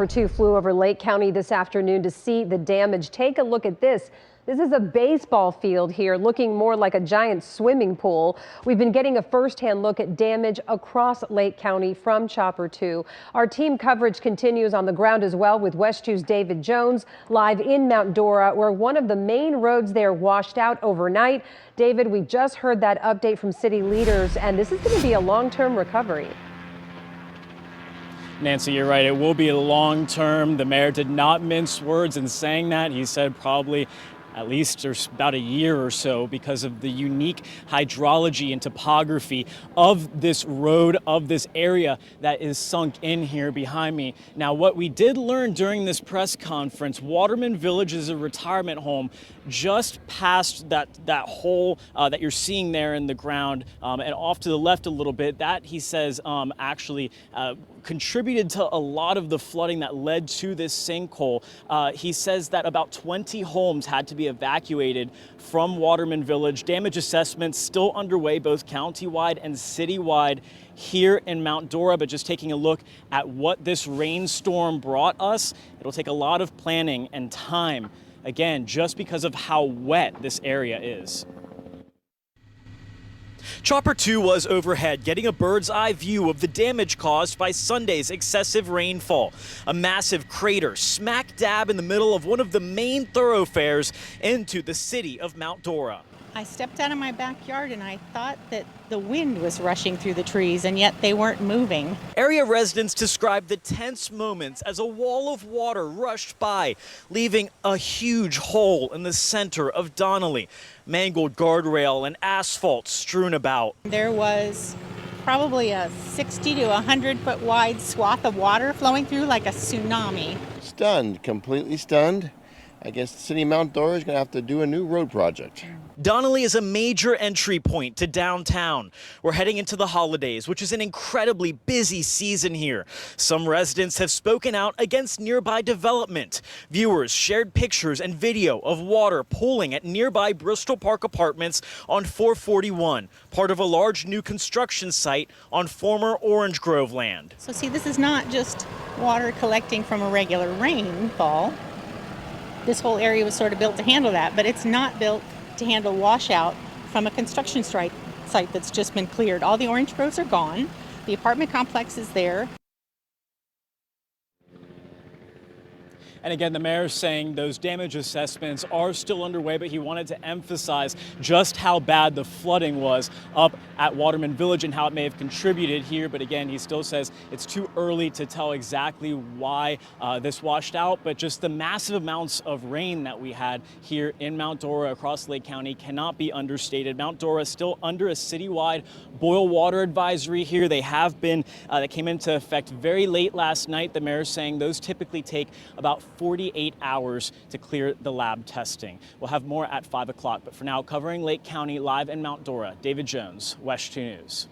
Two flew over Lake County this afternoon to see the damage. Take a look at this. This is a baseball field here, looking more like a giant swimming pool. We've been getting a firsthand look at damage across Lake County from Chopper 2. Our team coverage continues on the ground as well with WESH 2's David Jones live in Mount Dora, where one of the main roads there washed out overnight. David, we just heard that update from city leaders, and this is going to be a long-term recovery. Nancy, you're right. It will be long term. The mayor did not mince words in saying that. He said probably at least there's about a year or so because of the unique hydrology and topography of this road, of this area that is sunk in here behind me. Now, what we did learn during this press conference, Waterman Village is a retirement home just past that hole that you're seeing there in the ground, and off to the left a little bit. That, he says, actually contributed to a lot of the flooding that led to this sinkhole. He says that about 20 homes had to be evacuated from Waterman Village. Damage assessments still underway, both countywide and citywide here in Mount Dora. But just taking a look at what this rainstorm brought us, it'll take a lot of planning and time, again, just because of how wet this area is. Chopper 2 was overhead, getting a bird's eye view of the damage caused by Sunday's excessive rainfall. A massive crater smack dab in the middle of one of the main thoroughfares into the city of Mount Dora. I stepped out of my backyard and I thought that the wind was rushing through the trees, and yet they weren't moving. Area residents described the tense moments as a wall of water rushed by, leaving a huge hole in the center of Donnelly. Mangled guardrail and asphalt strewn about. There was probably a 60 to 100 foot wide swath of water flowing through like a tsunami. Stunned, completely stunned. I guess the city of Mount Dora is going to have to do a new road project. Donnelly is a major entry point to downtown. We're heading into the holidays, which is an incredibly busy season here. Some residents have spoken out against nearby development. Viewers shared pictures and video of water pooling at nearby Bristol Park Apartments on 441, part of a large new construction site on former Orange Grove land. So see, this is not just water collecting from a regular rainfall. This whole area was sort of built to handle that, but it's not built to handle washout from a construction site that's just been cleared. All the orange groves are gone. The apartment complex is there. And again, the mayor's saying those damage assessments are still underway, but he wanted to emphasize just how bad the flooding was up at Waterman Village and how it may have contributed here. But again, he still says it's too early to tell exactly why this washed out, but just the massive amounts of rain that we had here in Mount Dora across Lake County cannot be understated. Mount Dora is still under a citywide boil water advisory here. They have been, that came into effect very late last night. The mayor's saying those typically take about 48 hours to clear the lab testing. We'll have more at 5 o'clock, but for now, covering Lake County live in Mount Dora, David Jones, WESH 2 News.